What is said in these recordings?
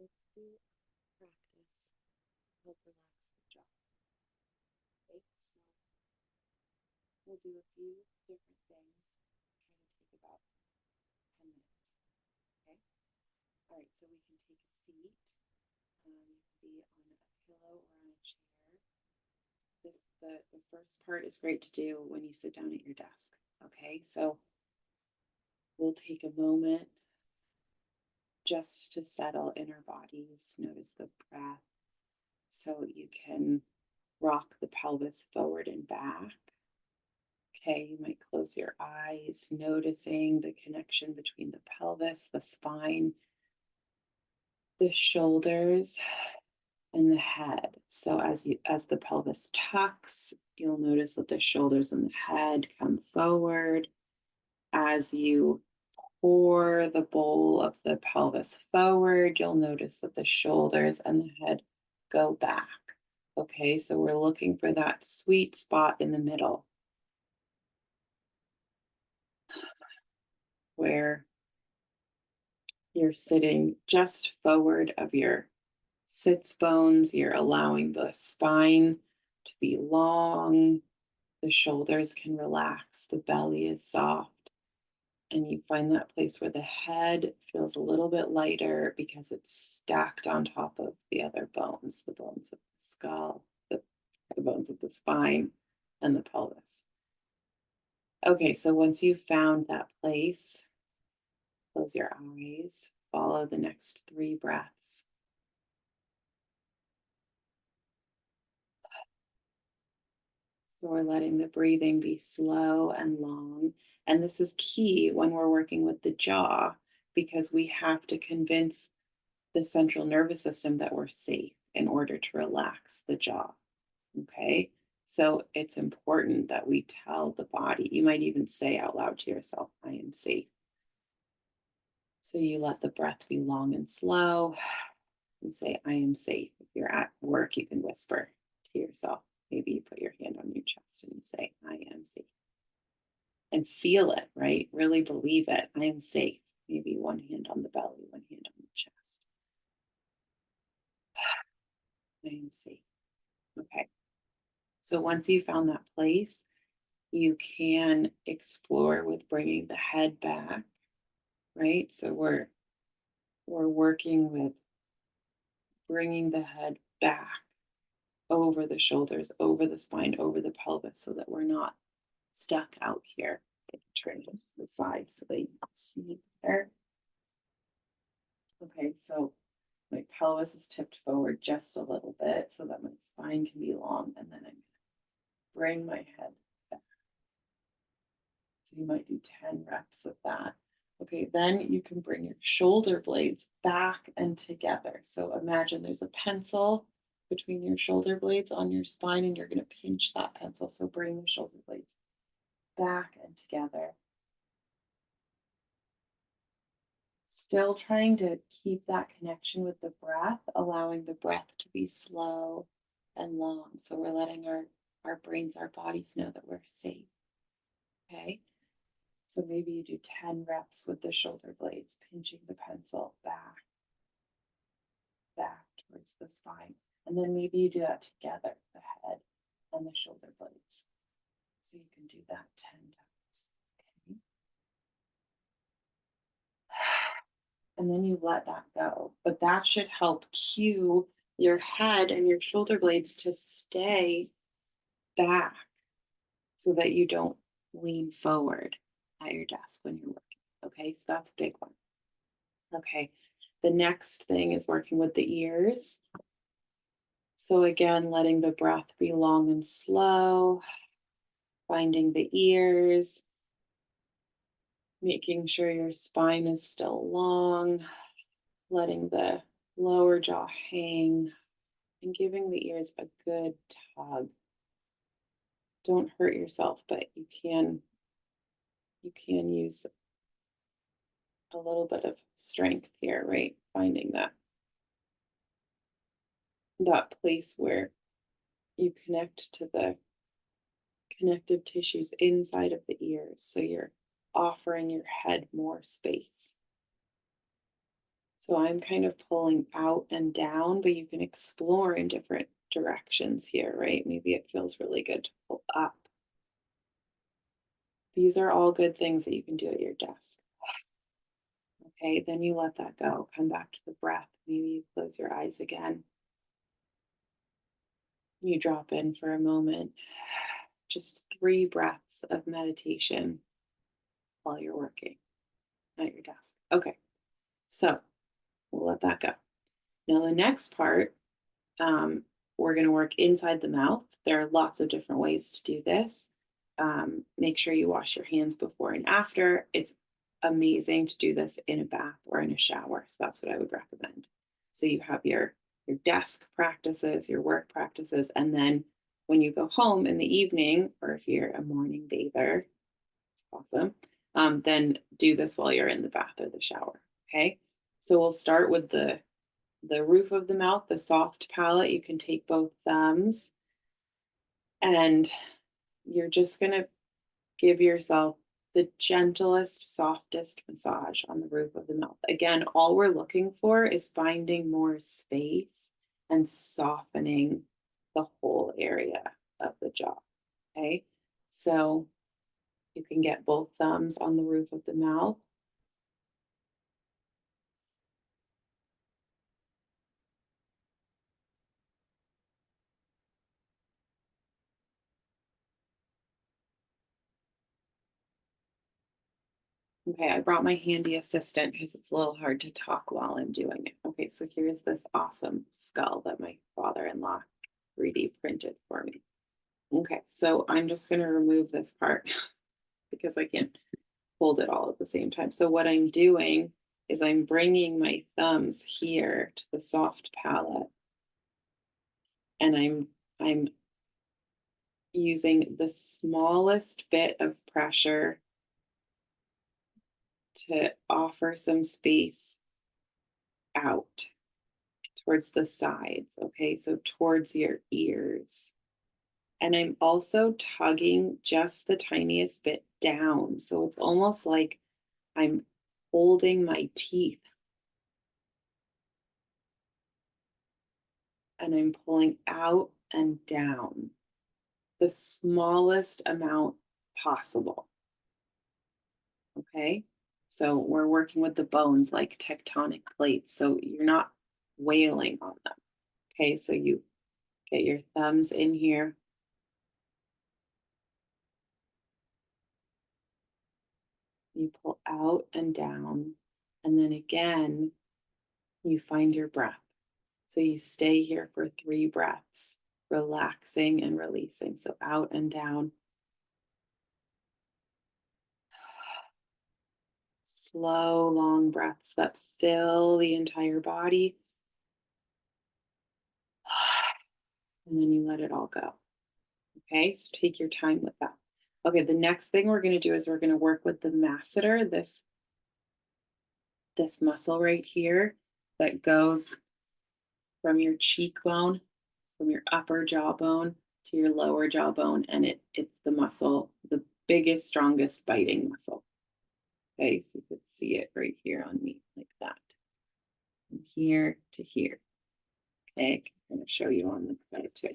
Let's do practice help relax the jaw. Okay, so we'll do a few different things. Try to take about 10 minutes. Okay. All right. So we can take a seat. You can be on a pillow or on a chair. The first part is great to do when you sit down at your desk. Okay. So we'll take a moment just to settle in our bodies. Notice the breath. So you can rock the pelvis forward and back. Okay, you might close your eyes, noticing the connection between the pelvis, the spine, the shoulders, and the head. So as the pelvis tucks, you'll notice that the shoulders and the head come forward. As you pour the bowl of the pelvis forward, you'll notice that the shoulders and the head go back. Okay, so we're looking for that sweet spot in the middle where you're sitting just forward of your sits bones. You're allowing the spine to be long. The shoulders can relax. The belly is soft. And you find that place where the head feels a little bit lighter because it's stacked on top of the other bones, the bones of the skull, the bones of the spine, and the pelvis. Okay, so once you've found that place, close your eyes, follow the next 3 breaths. So we're letting the breathing be slow and long. And this is key when we're working with the jaw because we have to convince the central nervous system that we're safe in order to relax the jaw. Okay. So it's important that we tell the body, you might even say out loud to yourself, I am safe. So you let the breath be long and slow. You say, I am safe. If you're at work, you can whisper to yourself. Maybe you put your hand on your chest and you say, I am safe. And feel it, right? Really believe it. I am safe. Maybe one hand on the belly, one hand on the chest. I am safe. Okay. So once you found that place, you can explore with bringing the head back, right? So we're working with bringing the head back over the shoulders, over the spine, over the pelvis so that we're not stuck out here. Turn it to the side so that you can see there. Okay, so my pelvis is tipped forward just a little bit so that my spine can be long, and then I'm going to bring my head back. So you might do 10 reps of that. Okay, then you can bring your shoulder blades back and together. So imagine there's a pencil between your shoulder blades on your spine, and you're going to pinch that pencil. So bring the shoulder blades back and together. Still trying to keep that connection with the breath, allowing the breath to be slow and long. So we're letting our brains, our bodies know that we're safe. Okay. So maybe you do 10 reps with the shoulder blades, pinching the pencil back towards the spine. And then maybe you do that together, the head and the shoulder blades. So you can do that 10 times. Okay. And then you let that go. But that should help cue your head and your shoulder blades to stay back so that you don't lean forward at your desk when you're working. Okay, so that's a big one. Okay, the next thing is working with the ears. So again, letting the breath be long and slow, finding the ears, making sure your spine is still long, letting the lower jaw hang, and giving the ears a good tug. Don't hurt yourself, but you can use a little bit of strength here, right? Finding that place where you connect to the connective tissues inside of the ears. So you're offering your head more space. So I'm kind of pulling out and down, but you can explore in different directions here, right? Maybe it feels really good to pull up. These are all good things that you can do at your desk. Okay, then you let that go. Come back to the breath. Maybe you close your eyes again. You drop in for a moment. Just 3 breaths of meditation while you're working at your desk. Okay, so we'll let that go. Now, the next part, we're going to work inside the mouth. There are lots of different ways to do this. Make sure you wash your hands before and after. It's amazing to do this in a bath or in a shower. So that's what I would recommend. So you have your desk practices, your work practices, and then when you go home in the evening, or if you're a morning bather, it's awesome. Then do this while you're in the bath or the shower. Okay. So we'll start with the roof of the mouth, the soft palate. You can take both thumbs and you're just going to give yourself the gentlest, softest massage on the roof of the mouth. Again, all we're looking for is finding more space and softening the whole area of the jaw. Okay. So you can get both thumbs on the roof of the mouth. Okay, I brought my handy assistant because it's a little hard to talk while I'm doing it. Okay, so here's this awesome skull that my father-in-law 3D printed for me. Okay, so I'm just going to remove this part because I can't hold it all at the same time. So what I'm doing is I'm bringing my thumbs here to the soft palate, and I'm using the smallest bit of pressure to offer some space out towards the sides. Okay, so towards your ears. And I'm also tugging just the tiniest bit down. So it's almost like I'm holding my teeth and I'm pulling out and down the smallest amount possible. Okay. So we're working with the bones like tectonic plates. So you're not wailing on them. Okay. So you get your thumbs in here. You pull out and down. And then again, you find your breath. So you stay here for 3 breaths, relaxing and releasing. So out and down. Slow, long breaths that fill the entire body. And then you let it all go. Okay, so take your time with that. Okay, the next thing we're going to do is we're going to work with the masseter, this muscle right here that goes from your cheekbone, from your upper jawbone to your lower jawbone, and it's the muscle, the biggest, strongest biting muscle. Okay, so you could see it right here on me like that. From here to here. Okay, I'm going to show you on the side too.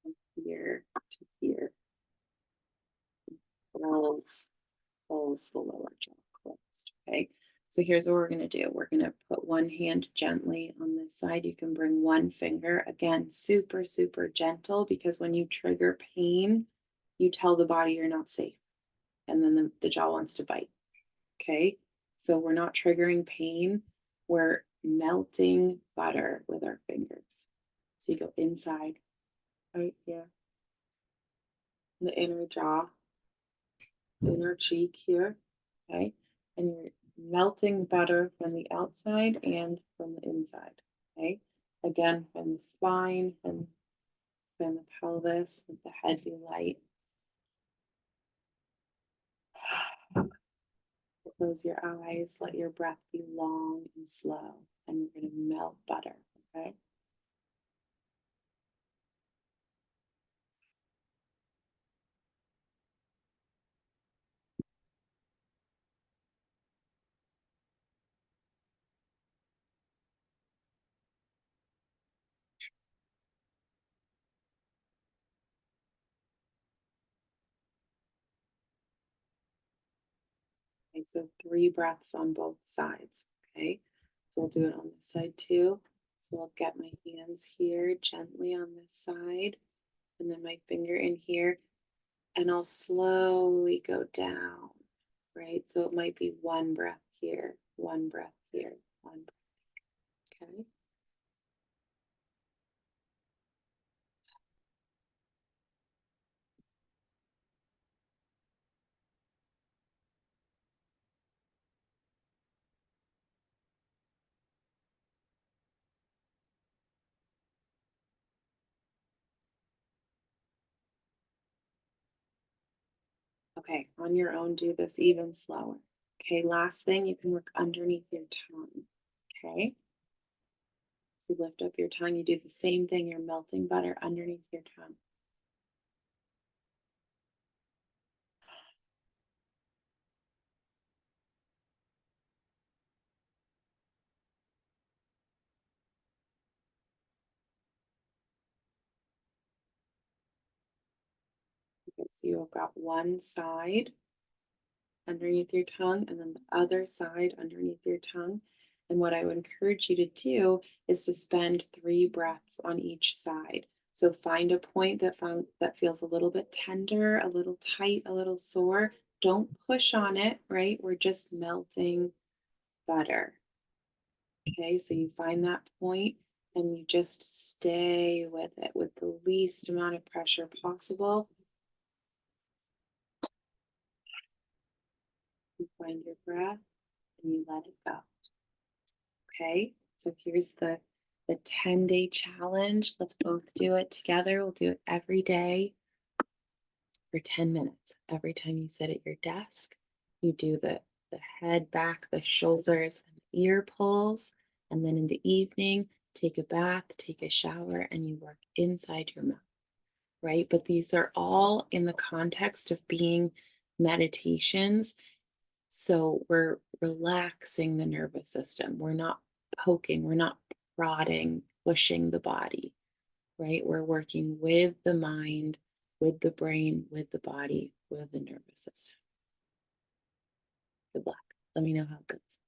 From here to here. Pulls the lower jaw closed. Okay, so here's what we're going to do. We're going to put one hand gently on this side. You can bring one finger, again, super, super gentle, because when you trigger pain, you tell the body you're not safe. And then the jaw wants to bite. Okay, so we're not triggering pain. We're melting butter with our fingers. So you go inside, right here, the inner jaw, inner cheek here, okay? And you're melting butter from the outside and from the inside, okay? Again, from the spine and from the pelvis, let the head be light. Close your eyes, let your breath be long and slow, and you're going to melt butter, okay? Okay, so 3 breaths on both sides. Okay, so we'll do it on this side too. So I'll get my hands here gently on this side, and then my finger in here, and I'll slowly go down, right? So it might be 1 breath here, 1 breath here, 1 breath. Okay. Okay, on your own, do this even slower. Okay, last thing, you can work underneath your tongue. Okay, so you lift up your tongue, you do the same thing, you're melting butter underneath your tongue. Okay, so you've got one side underneath your tongue and then the other side underneath your tongue. And what I would encourage you to do is to spend 3 breaths on each side. So find a point that feels a little bit tender, a little tight, a little sore. Don't push on it, right? We're just melting butter. Okay, so you find that point and you just stay with it with the least amount of pressure possible. You find your breath and you let it go. Okay, so here's the 10-day challenge. Let's both do it together. We'll do it every day for 10 minutes. Every time you sit at your desk, you do the head back, the shoulders, and the ear pulls. And then in the evening, take a bath, take a shower, and you work inside your mouth, right? But these are all in the context of being meditations. So we're relaxing the nervous system. We're not poking, we're not prodding, pushing the body, right? We're working with the mind, with the brain, with the body, with the nervous system. Good luck. Let me know how it goes.